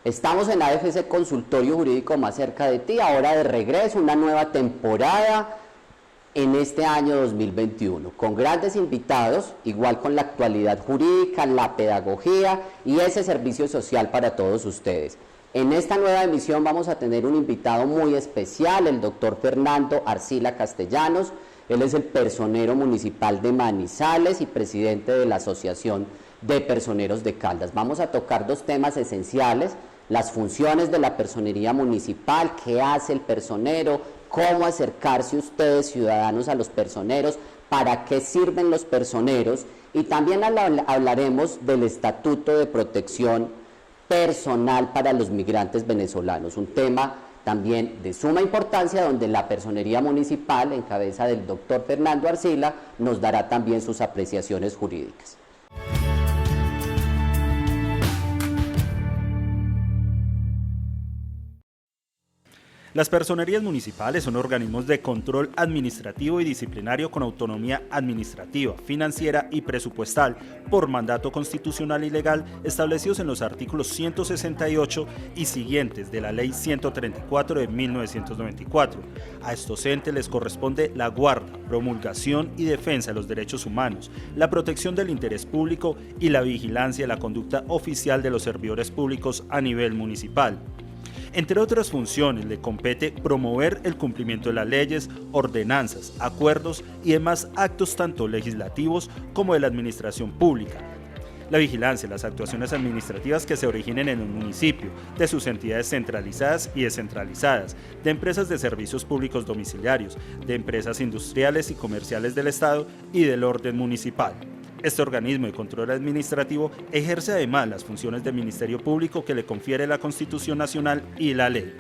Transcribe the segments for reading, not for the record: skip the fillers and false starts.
Estamos en AFC Consultorio Jurídico más cerca de ti, ahora de regreso, una nueva temporada en este año 2021, con grandes invitados, igual con la actualidad jurídica, la pedagogía y ese servicio social para todos ustedes. En esta nueva emisión vamos a tener un invitado muy especial, el doctor Fernando Arcila Castellanos. Él es el personero municipal de Manizales y presidente de la Asociación de Personeros de Caldas. Vamos a tocar dos temas esenciales: las funciones de la personería municipal, qué hace el personero, cómo acercarse ustedes, ciudadanos, a los personeros, para qué sirven los personeros, y también hablaremos del Estatuto de Protección Personal para los Migrantes Venezolanos, un tema también de suma importancia, donde la personería municipal, en cabeza del doctor Fernando Arcila, nos dará también sus apreciaciones jurídicas. Las personerías municipales son organismos de control administrativo y disciplinario con autonomía administrativa, financiera y presupuestal por mandato constitucional y legal establecidos en los artículos 168 y siguientes de la Ley 134 de 1994. A estos entes les corresponde la guarda, promulgación y defensa de los derechos humanos, la protección del interés público y la vigilancia de la conducta oficial de los servidores públicos a nivel municipal. Entre otras funciones, le compete promover el cumplimiento de las leyes, ordenanzas, acuerdos y demás actos tanto legislativos como de la administración pública. La vigilancia de las actuaciones administrativas que se originen en el municipio, de sus entidades centralizadas y descentralizadas, de empresas de servicios públicos domiciliarios, de empresas industriales y comerciales del Estado y del orden municipal. Este organismo de control administrativo ejerce además las funciones del Ministerio Público que le confiere la Constitución Nacional y la ley.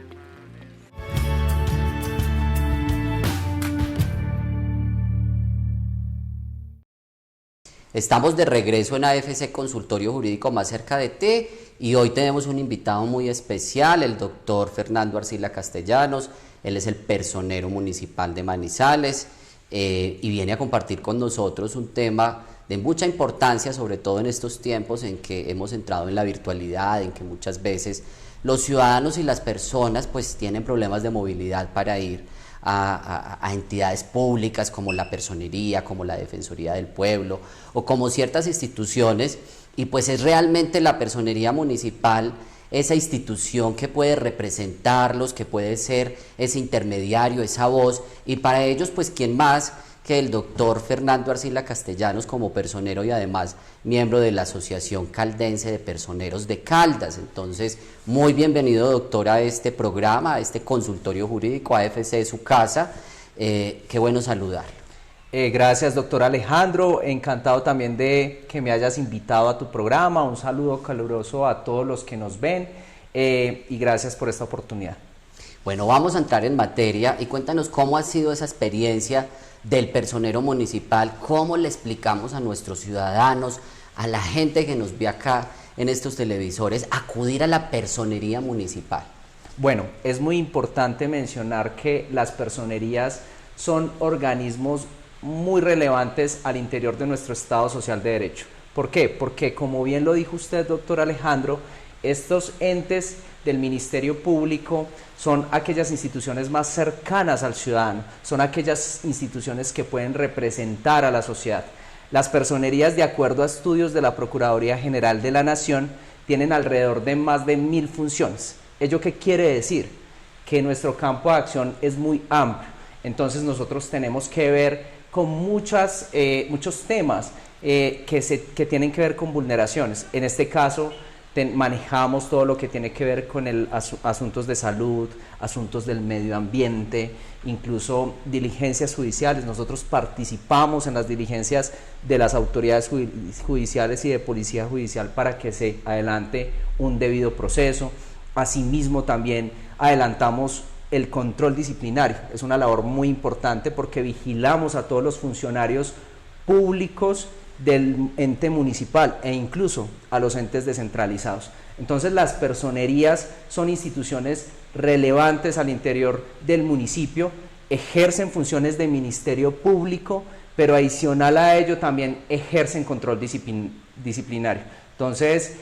Estamos de regreso en AFC Consultorio Jurídico más cerca de ti, y hoy tenemos un invitado muy especial, el doctor Fernando Arcila Castellanos. Él es el personero municipal de Manizales y viene a compartir con nosotros un tema de mucha importancia, sobre todo en estos tiempos en que hemos entrado en la virtualidad, en que muchas veces los ciudadanos y las personas pues tienen problemas de movilidad para ir a entidades públicas como la personería, como la Defensoría del Pueblo o como ciertas instituciones, y pues es realmente la personería municipal esa institución que puede representarlos, que puede ser ese intermediario, esa voz, y para ellos pues quién más que el doctor Fernando Arcila Castellanos como personero y además miembro de la Asociación Caldense de Personeros de Caldas. Entonces, muy bienvenido, doctor, a este programa, a este consultorio jurídico, AFC su casa. Qué bueno saludarlo. Gracias, doctor Alejandro, encantado también de que me hayas invitado a tu programa. Un saludo caluroso a todos los que nos ven y gracias por esta oportunidad. Bueno, vamos a entrar en materia y cuéntanos cómo ha sido esa experiencia del personero municipal, cómo le explicamos a nuestros ciudadanos, a la gente que nos ve acá en estos televisores, acudir a la personería municipal. Bueno, es muy importante mencionar que las personerías son organismos muy relevantes al interior de nuestro Estado Social de Derecho. ¿Por qué? Porque, como bien lo dijo usted, doctor Alejandro, estos entes del Ministerio Público son aquellas instituciones más cercanas al ciudadano, son aquellas instituciones que pueden representar a la sociedad. Las personerías, de acuerdo a estudios de la Procuraduría General de la Nación, tienen alrededor de más de 1000 funciones. ¿Ello qué quiere decir? Que nuestro campo de acción es muy amplio, entonces nosotros tenemos que ver con muchos temas que tienen que ver con vulneraciones. En este caso, manejamos todo lo que tiene que ver con asuntos de salud, asuntos del medio ambiente, incluso diligencias judiciales. Nosotros participamos en las diligencias de las autoridades judiciales y de policía judicial para que se adelante un debido proceso. Asimismo, también adelantamos el control disciplinario. Es una labor muy importante porque vigilamos a todos los funcionarios públicos del ente municipal e incluso a los entes descentralizados. Entonces, las personerías son instituciones relevantes al interior del municipio, ejercen funciones de ministerio público, pero adicional a ello también ejercen control disciplinario. Entonces,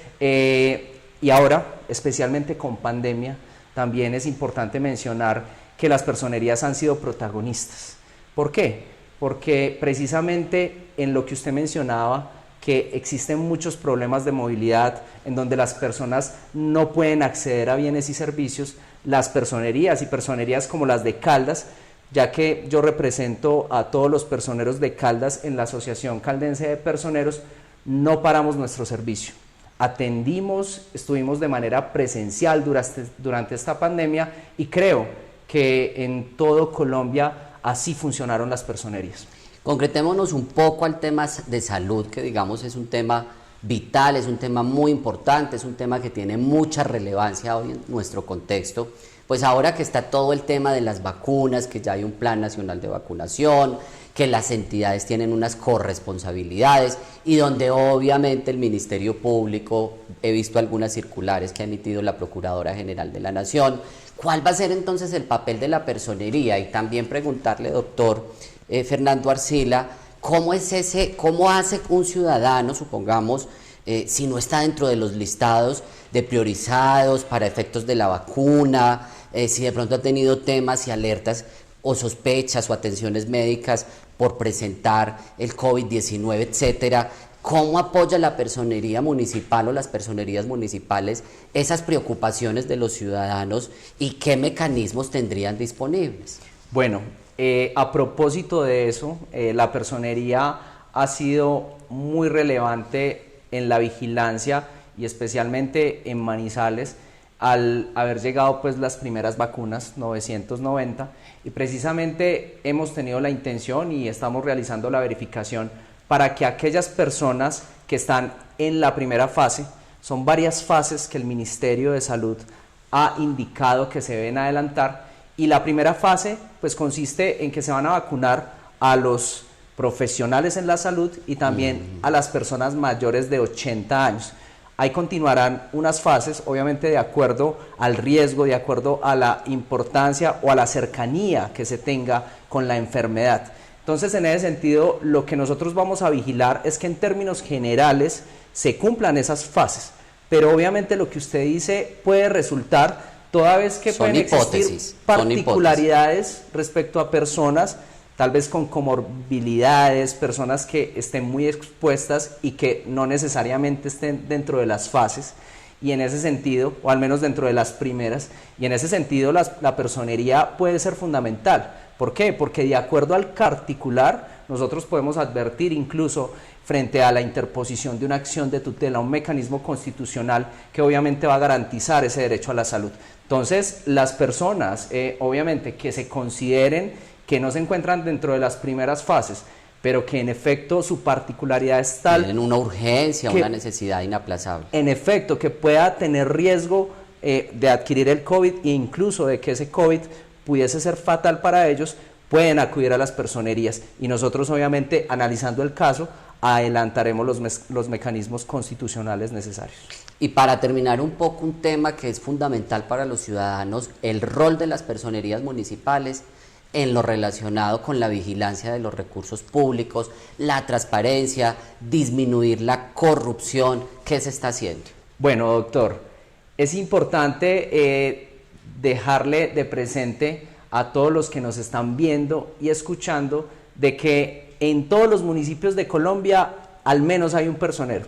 Y ahora, especialmente con pandemia, también es importante mencionar que las personerías han sido protagonistas. ¿Por qué? Porque precisamente en lo que usted mencionaba, que existen muchos problemas de movilidad en donde las personas no pueden acceder a bienes y servicios, las personerías y personerías como las de Caldas, ya que yo represento a todos los personeros de Caldas en la Asociación Caldense de Personeros, no paramos nuestro servicio. Atendimos, estuvimos de manera presencial durante esta pandemia y creo que en todo Colombia así funcionaron las personerías. Concretémonos un poco al tema de salud, que digamos es un tema vital, es un tema muy importante, es un tema que tiene mucha relevancia hoy en nuestro contexto. Pues ahora que está todo el tema de las vacunas, que ya hay un plan nacional de vacunación, que las entidades tienen unas corresponsabilidades y donde obviamente el Ministerio Público, he visto algunas circulares que ha emitido la Procuradora General de la Nación. ¿Cuál va a ser entonces el papel de la personería? Y también preguntarle, doctor Fernando Arcila, ¿cómo hace un ciudadano, supongamos, si no está dentro de los listados de priorizados para efectos de la vacuna, si de pronto ha tenido temas y alertas o sospechas o atenciones médicas por presentar el COVID-19, etcétera? ¿Cómo apoya la personería municipal o las personerías municipales esas preocupaciones de los ciudadanos y qué mecanismos tendrían disponibles? Bueno, a propósito de eso, la personería ha sido muy relevante en la vigilancia y especialmente en Manizales al haber llegado pues las primeras vacunas 990 y precisamente hemos tenido la intención y estamos realizando la verificación para que aquellas personas que están en la primera fase, son varias fases que el Ministerio de Salud ha indicado que se deben adelantar, y la primera fase pues consiste en que se van a vacunar a los profesionales en la salud y también a las personas mayores de 80 años. Ahí continuarán unas fases, obviamente de acuerdo al riesgo, de acuerdo a la importancia o a la cercanía que se tenga con la enfermedad. Entonces, en ese sentido, lo que nosotros vamos a vigilar es que en términos generales se cumplan esas fases, pero obviamente lo que usted dice puede resultar toda vez que pueden existir particularidades respecto a personas tal vez con comorbilidades, personas que estén muy expuestas y que no necesariamente estén dentro de las fases, y en ese sentido, o al menos dentro de las primeras, y en ese sentido la personería puede ser fundamental. ¿Por qué? Porque de acuerdo al particular, nosotros podemos advertir incluso frente a la interposición de una acción de tutela, un mecanismo constitucional que obviamente va a garantizar ese derecho a la salud. Entonces, las personas, obviamente, que se consideren que no se encuentran dentro de las primeras fases, pero que en efecto su particularidad es tal... Tienen una urgencia, una necesidad inaplazable. En efecto, que pueda tener riesgo de adquirir el COVID e incluso de que ese COVID pudiese ser fatal para ellos, pueden acudir a las personerías. Y nosotros obviamente, analizando el caso, adelantaremos los mecanismos constitucionales necesarios. Y para terminar un poco un tema que es fundamental para los ciudadanos, el rol de las personerías municipales en lo relacionado con la vigilancia de los recursos públicos, la transparencia, disminuir la corrupción. ¿Qué se está haciendo? Bueno, doctor, es importante dejarle de presente a todos los que nos están viendo y escuchando de que en todos los municipios de Colombia al menos hay un personero,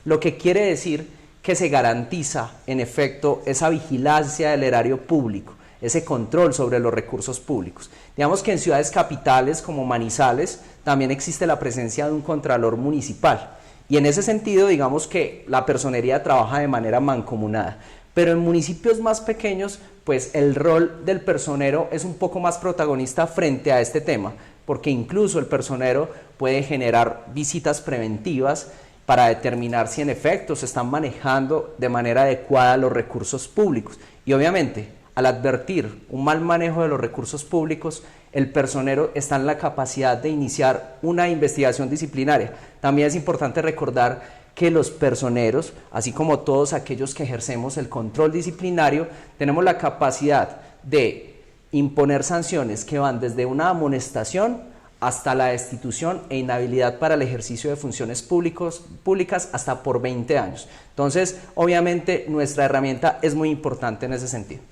lo que quiere decir que se garantiza en efecto esa vigilancia del erario público, ese control sobre los recursos públicos. Digamos que en ciudades capitales como Manizales también existe la presencia de un contralor municipal, y en ese sentido digamos que la personería trabaja de manera mancomunada, pero en municipios más pequeños pues el rol del personero es un poco más protagonista frente a este tema, porque incluso el personero puede generar visitas preventivas para determinar si en efecto se están manejando de manera adecuada los recursos públicos. Y obviamente, al advertir un mal manejo de los recursos públicos, el personero está en la capacidad de iniciar una investigación disciplinaria. También es importante recordar que los personeros, así como todos aquellos que ejercemos el control disciplinario, tenemos la capacidad de imponer sanciones que van desde una amonestación hasta la destitución e inhabilidad para el ejercicio de funciones públicas hasta por 20 años. Entonces, obviamente, nuestra herramienta es muy importante en ese sentido.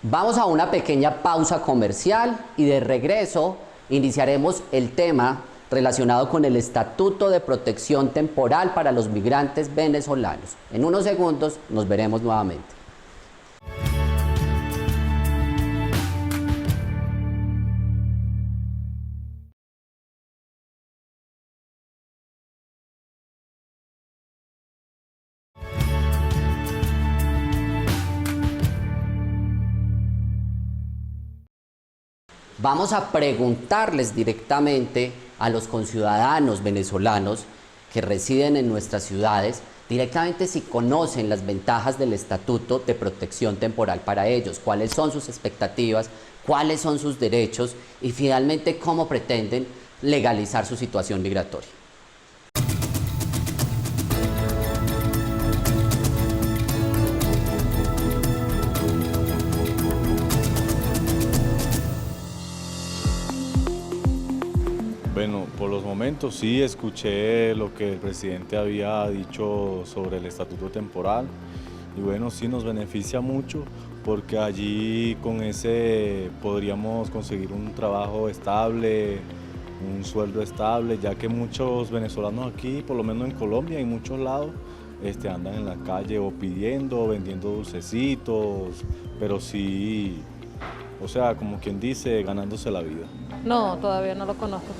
Vamos a una pequeña pausa comercial y de regreso iniciaremos el tema relacionado con el Estatuto de Protección Temporal para los migrantes venezolanos. En unos segundos nos veremos nuevamente. Vamos a preguntarles directamente a los conciudadanos venezolanos que residen en nuestras ciudades, directamente si conocen las ventajas del Estatuto de Protección Temporal para ellos, cuáles son sus expectativas, cuáles son sus derechos y finalmente cómo pretenden legalizar su situación migratoria. Bueno, por los momentos sí escuché lo que el presidente había dicho sobre el estatuto temporal y bueno, sí nos beneficia mucho porque allí con ese podríamos conseguir un trabajo estable, un sueldo estable, ya que muchos venezolanos aquí, por lo menos en Colombia y en muchos lados, andan en la calle o pidiendo, o vendiendo dulcecitos, pero sí, o sea, como quien dice, ganándose la vida. No, todavía no lo conozco.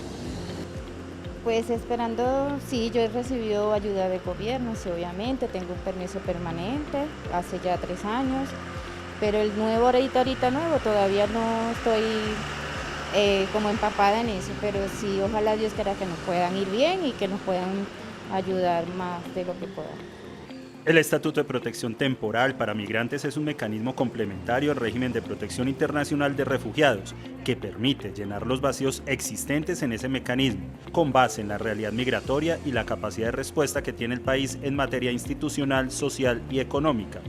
Pues esperando, sí, yo he recibido ayuda del gobierno, sí, obviamente, tengo un permiso permanente, hace ya 3 años, pero el nuevo ahorita nuevo, todavía no estoy como empapada en eso, pero sí, ojalá Dios quiera que nos puedan ir bien y que nos puedan ayudar más de lo que puedan. El Estatuto de Protección Temporal para Migrantes es un mecanismo complementario al régimen de protección internacional de refugiados que permite llenar los vacíos existentes en ese mecanismo, con base en la realidad migratoria y la capacidad de respuesta que tiene el país en materia institucional, social y económica.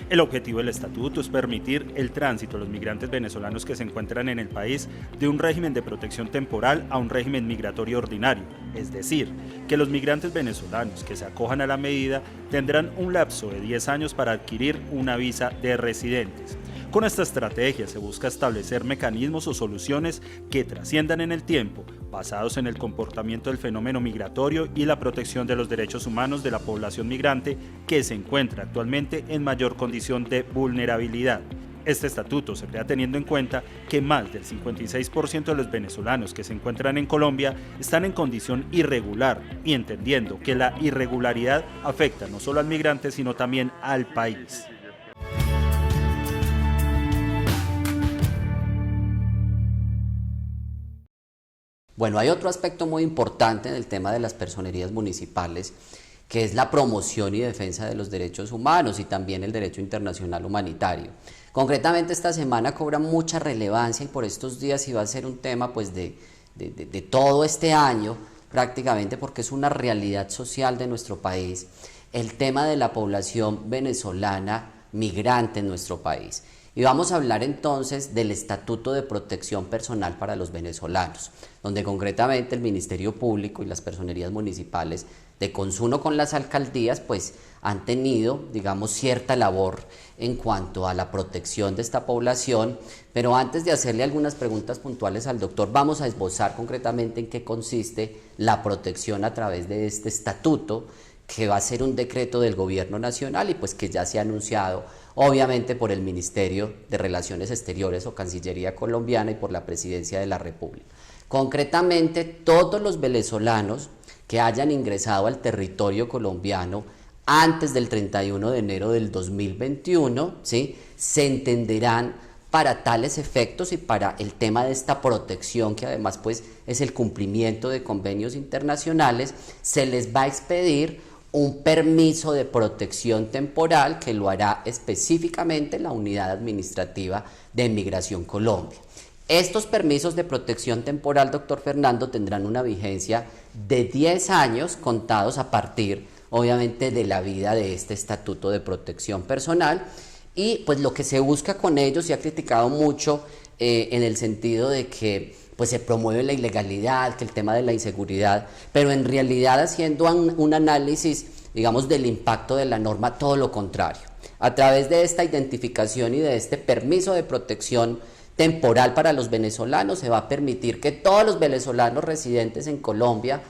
El objetivo del estatuto es permitir el tránsito a los migrantes venezolanos que se encuentran en el país de un régimen de protección temporal a un régimen migratorio ordinario, es decir, que los migrantes venezolanos que se acojan a la medida tendrán un lapso de 10 años para adquirir una visa de residentes. Con esta estrategia se busca establecer mecanismos o soluciones que trasciendan en el tiempo, basados en el comportamiento del fenómeno migratorio y la protección de los derechos humanos de la población migrante que se encuentra actualmente en mayor condición de vulnerabilidad. Este estatuto se crea teniendo en cuenta que más del 56% de los venezolanos que se encuentran en Colombia están en condición irregular y entendiendo que la irregularidad afecta no solo al migrante sino también al país. Bueno, hay otro aspecto muy importante en el tema de las personerías municipales, que es la promoción y defensa de los derechos humanos y también el derecho internacional humanitario. Concretamente esta semana cobra mucha relevancia y por estos días iba a ser un tema pues de todo este año prácticamente porque es una realidad social de nuestro país, el tema de la población venezolana migrante en nuestro país. Y vamos a hablar entonces del Estatuto de Protección Personal para los venezolanos, donde concretamente el Ministerio Público y las personerías municipales de consuno con las alcaldías pues han tenido, digamos, cierta labor en cuanto a la protección de esta población, pero antes de hacerle algunas preguntas puntuales al doctor, vamos a esbozar concretamente en qué consiste la protección a través de este estatuto, que va a ser un decreto del Gobierno Nacional y pues que ya se ha anunciado obviamente por el Ministerio de Relaciones Exteriores o Cancillería colombiana y por la Presidencia de la República. Concretamente, todos los venezolanos que hayan ingresado al territorio colombiano antes del 31 de enero del 2021, ¿sí?, se entenderán para tales efectos y para el tema de esta protección, que además pues es el cumplimiento de convenios internacionales, se les va a expedir un permiso de protección temporal que lo hará específicamente la Unidad Administrativa de Migración Colombia. Estos permisos de protección temporal, doctor Fernando, tendrán una vigencia de 10 años contados a partir, obviamente, de la vida de este Estatuto de Protección Personal y pues lo que se busca con ellos, se ha criticado mucho en el sentido de que pues se promueve la ilegalidad, que el tema de la inseguridad, pero en realidad haciendo un análisis, digamos, del impacto de la norma, todo lo contrario. A través de esta identificación y de este permiso de protección temporal para los venezolanos, se va a permitir que todos los venezolanos residentes en Colombia,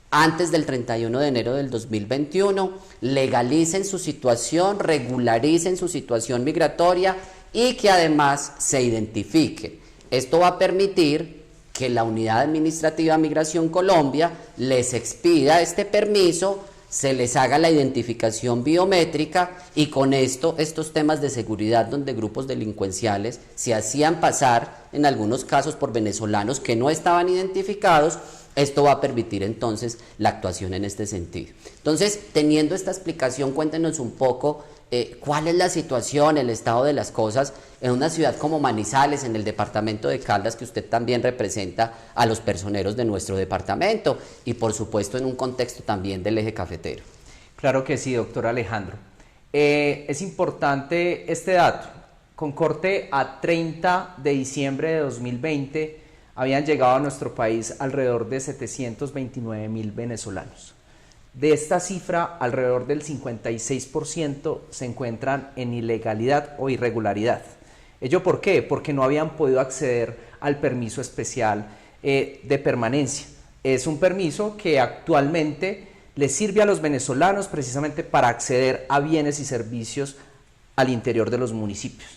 antes del 31 de enero del 2021, legalicen su situación, regularicen su situación migratoria y que además se identifiquen. Esto va a permitir que la Unidad Administrativa Migración Colombia les expida este permiso, se les haga la identificación biométrica y con esto estos temas de seguridad donde grupos delincuenciales se hacían pasar en algunos casos por venezolanos que no estaban identificados, esto va a permitir entonces la actuación en este sentido. Entonces, teniendo esta explicación, cuéntenos un poco cuál es la situación, el estado de las cosas en una ciudad como Manizales, en el departamento de Caldas, que usted también representa a los personeros de nuestro departamento y por supuesto en un contexto también del eje cafetero. Claro que sí, doctor Alejandro. Es importante este dato. Con corte a 30 de diciembre de 2020 habían llegado a nuestro país alrededor de 729.000 venezolanos. De esta cifra, alrededor del 56% se encuentran en ilegalidad o irregularidad. ¿Ello por qué? Porque no habían podido acceder al permiso especial de permanencia. Es un permiso que actualmente les sirve a los venezolanos precisamente para acceder a bienes y servicios al interior de los municipios.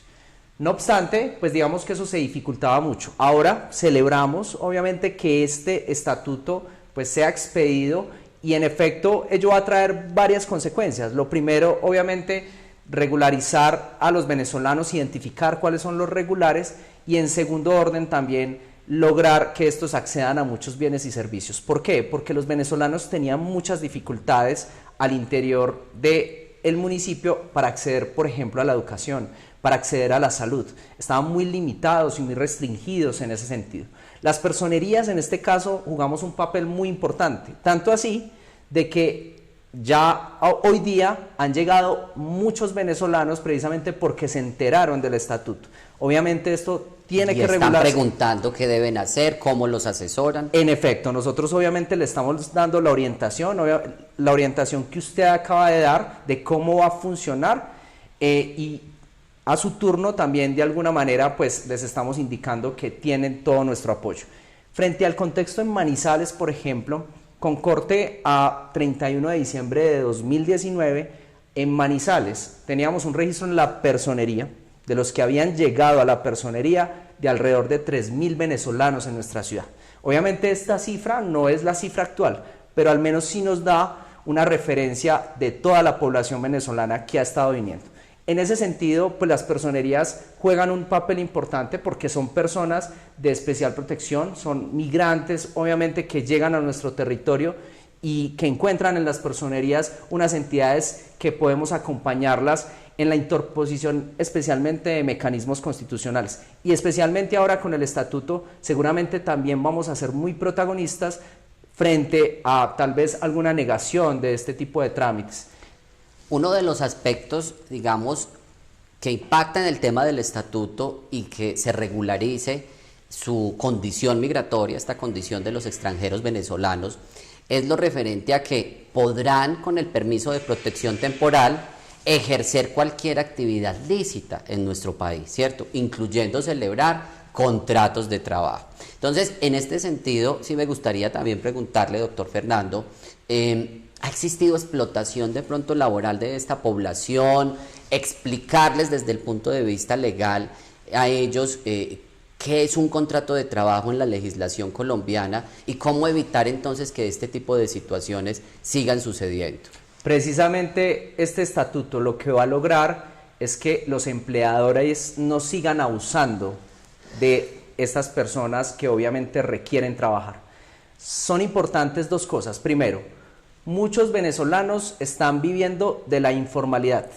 No obstante, pues digamos que eso se dificultaba mucho. Ahora celebramos, obviamente, que este estatuto pues sea expedido y en efecto ello va a traer varias consecuencias. Lo primero, obviamente, regularizar a los venezolanos, identificar cuáles son los regulares y en segundo orden también lograr que estos accedan a muchos bienes y servicios. ¿Por qué? Porque los venezolanos tenían muchas dificultades al interior del municipio para acceder, por ejemplo, a la educación, para acceder a la salud. Estaban muy limitados y muy restringidos en ese sentido. Las personerías en este caso jugamos un papel muy importante, tanto así de que ya hoy día han llegado muchos venezolanos precisamente porque se enteraron del estatuto. Obviamente esto tiene que regularse. Están preguntando qué deben hacer, cómo los asesoran. En efecto, nosotros obviamente le estamos dando la orientación que usted acaba de dar de cómo va a funcionar y a su turno también de alguna manera pues les estamos indicando que tienen todo nuestro apoyo. Frente al contexto en Manizales, por ejemplo, con corte a 31 de diciembre de 2019, en Manizales teníamos un registro en la personería de los que habían llegado a la personería de alrededor de 3.000 venezolanos en nuestra ciudad. Obviamente esta cifra no es la cifra actual, pero al menos sí nos da una referencia de toda la población venezolana que ha estado viniendo. En ese sentido, pues las personerías juegan un papel importante porque son personas de especial protección, son migrantes, obviamente, que llegan a nuestro territorio y que encuentran en las personerías unas entidades que podemos acompañarlas en la interposición especialmente de mecanismos constitucionales. Y especialmente ahora con el estatuto, seguramente también vamos a ser muy protagonistas frente a tal vez alguna negación de este tipo de trámites. Uno de los aspectos, digamos, que impacta en el tema del estatuto y que se regularice su condición migratoria, esta condición de los extranjeros venezolanos, es lo referente a que podrán, con el permiso de protección temporal, ejercer cualquier actividad lícita en nuestro país, ¿cierto? Incluyendo celebrar contratos de trabajo. Entonces, en este sentido, sí me gustaría también preguntarle, doctor Fernando, ¿ha existido explotación de pronto laboral de esta población? Explicarles desde el punto de vista legal a ellos qué es un contrato de trabajo en la legislación colombiana y cómo evitar entonces que este tipo de situaciones sigan sucediendo. Precisamente este estatuto lo que va a lograr es que los empleadores no sigan abusando de estas personas que obviamente requieren trabajar. Son importantes dos cosas. Primero, muchos venezolanos están viviendo de la informalidad.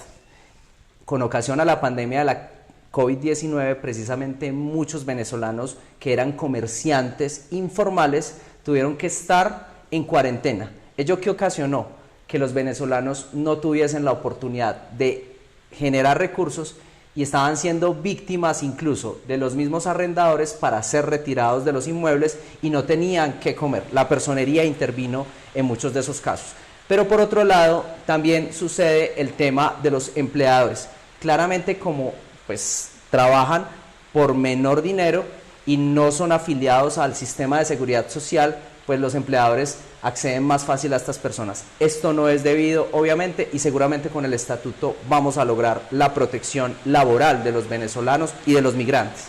Con ocasión a la pandemia de la COVID-19, precisamente muchos venezolanos que eran comerciantes informales tuvieron que estar en cuarentena. ¿Ello qué ocasionó? Que los venezolanos no tuviesen la oportunidad de generar recursos y estaban siendo víctimas incluso de los mismos arrendadores para ser retirados de los inmuebles y no tenían qué comer. La personería intervino en muchos de esos casos. Pero por otro lado, también sucede el tema de los empleadores. Claramente, como pues trabajan por menor dinero y no son afiliados al sistema de seguridad social, pues los empleadores acceden más fácil a estas personas. Esto no es debido, obviamente, y seguramente con el estatuto vamos a lograr la protección laboral de los venezolanos y de los migrantes.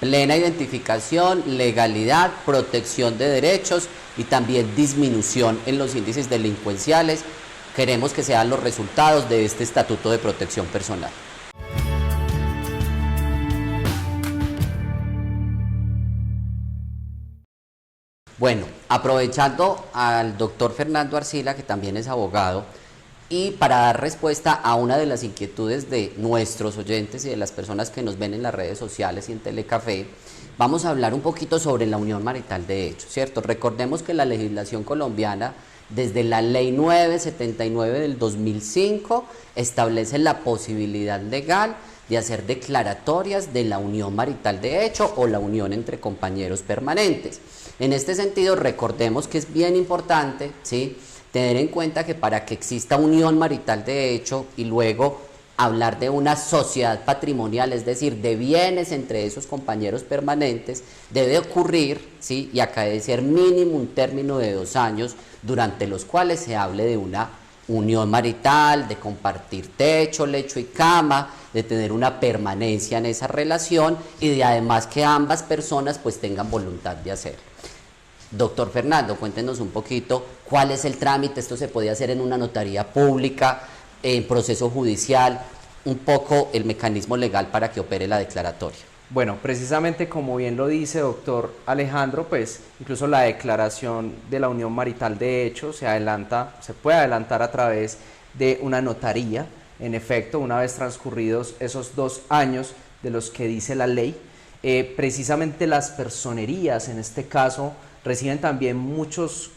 Plena identificación, legalidad, protección de derechos y también disminución en los índices delincuenciales. Queremos que sean los resultados de este Estatuto de Protección Personal. Bueno, aprovechando al doctor Fernando Arcila, que también es abogado, y para dar respuesta a una de las inquietudes de nuestros oyentes y de las personas que nos ven en las redes sociales y en Telecafé, vamos a hablar un poquito sobre la unión marital de hecho, ¿cierto? Recordemos que la legislación colombiana, desde la Ley 979 del 2005, establece la posibilidad legal de hacer declaratorias de la unión marital de hecho o la unión entre compañeros permanentes. En este sentido, recordemos que es bien importante, ¿sí?, tener en cuenta que para que exista unión marital de hecho y luego hablar de una sociedad patrimonial, es decir, de bienes entre esos compañeros permanentes, debe ocurrir, ¿sí?, y acaecer mínimo un término de 2 años durante los cuales se hable de una unión marital, de compartir techo, lecho y cama, de tener una permanencia en esa relación y de además que ambas personas pues tengan voluntad de hacerlo. Doctor Fernando, cuéntenos un poquito cuál es el trámite. Esto se puede hacer en una notaría pública, en proceso judicial, un poco el mecanismo legal para que opere la declaratoria. Bueno, precisamente como bien lo dice doctor Alejandro, pues incluso la declaración de la unión marital de hecho se puede adelantar a través de una notaría. En efecto, una vez transcurridos esos 2 años de los que dice la ley, precisamente las personerías en este caso reciben también muchos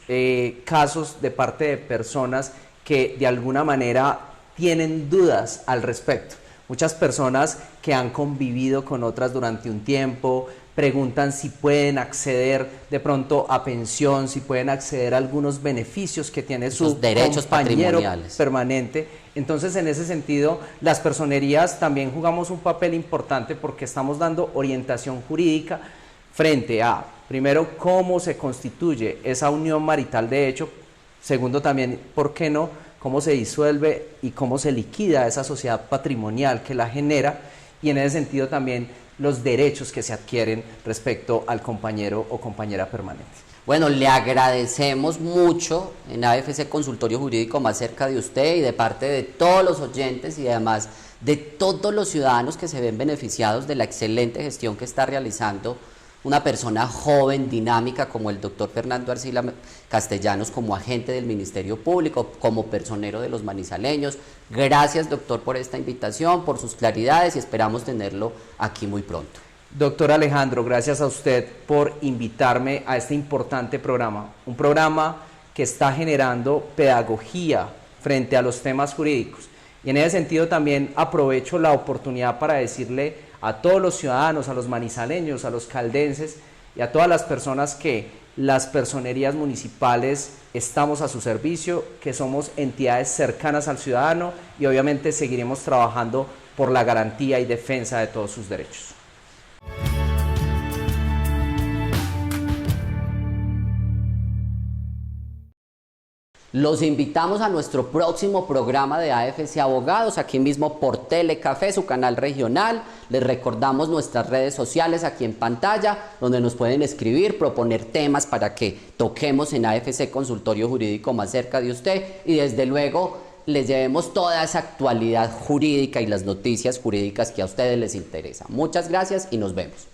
casos de parte de personas que de alguna manera tienen dudas al respecto. Muchas personas que han convivido con otras durante un tiempo preguntan si pueden acceder de pronto a pensión, si pueden acceder a algunos beneficios que tiene su derechos compañero patrimoniales permanente. Entonces, en ese sentido, las personerías también jugamos un papel importante porque estamos dando orientación jurídica frente a, primero, cómo se constituye esa unión marital de hecho, segundo también, ¿por qué no?, cómo se disuelve y cómo se liquida esa sociedad patrimonial que la genera, y en ese sentido también los derechos que se adquieren respecto al compañero o compañera permanente. Bueno, le agradecemos mucho en AFC Consultorio Jurídico más cerca de usted y de parte de todos los oyentes y además de todos los ciudadanos que se ven beneficiados de la excelente gestión que está realizando una persona joven, dinámica como el doctor Fernando Arcila Castellanos, como agente del Ministerio Público, como personero de los manizaleños. Gracias, doctor, por esta invitación, por sus claridades y esperamos tenerlo aquí muy pronto. Doctor Alejandro, gracias a usted por invitarme a este importante programa, un programa que está generando pedagogía frente a los temas jurídicos. Y en ese sentido también aprovecho la oportunidad para decirle a todos los ciudadanos, a los manizaleños, a los caldenses y a todas las personas que las personerías municipales estamos a su servicio, que somos entidades cercanas al ciudadano y obviamente seguiremos trabajando por la garantía y defensa de todos sus derechos. Los invitamos a nuestro próximo programa de AFC Abogados, aquí mismo por Telecafé, su canal regional. Les recordamos nuestras redes sociales aquí en pantalla, donde nos pueden escribir, proponer temas para que toquemos en AFC Consultorio Jurídico más cerca de usted y desde luego les llevemos toda esa actualidad jurídica y las noticias jurídicas que a ustedes les interesan. Muchas gracias y nos vemos.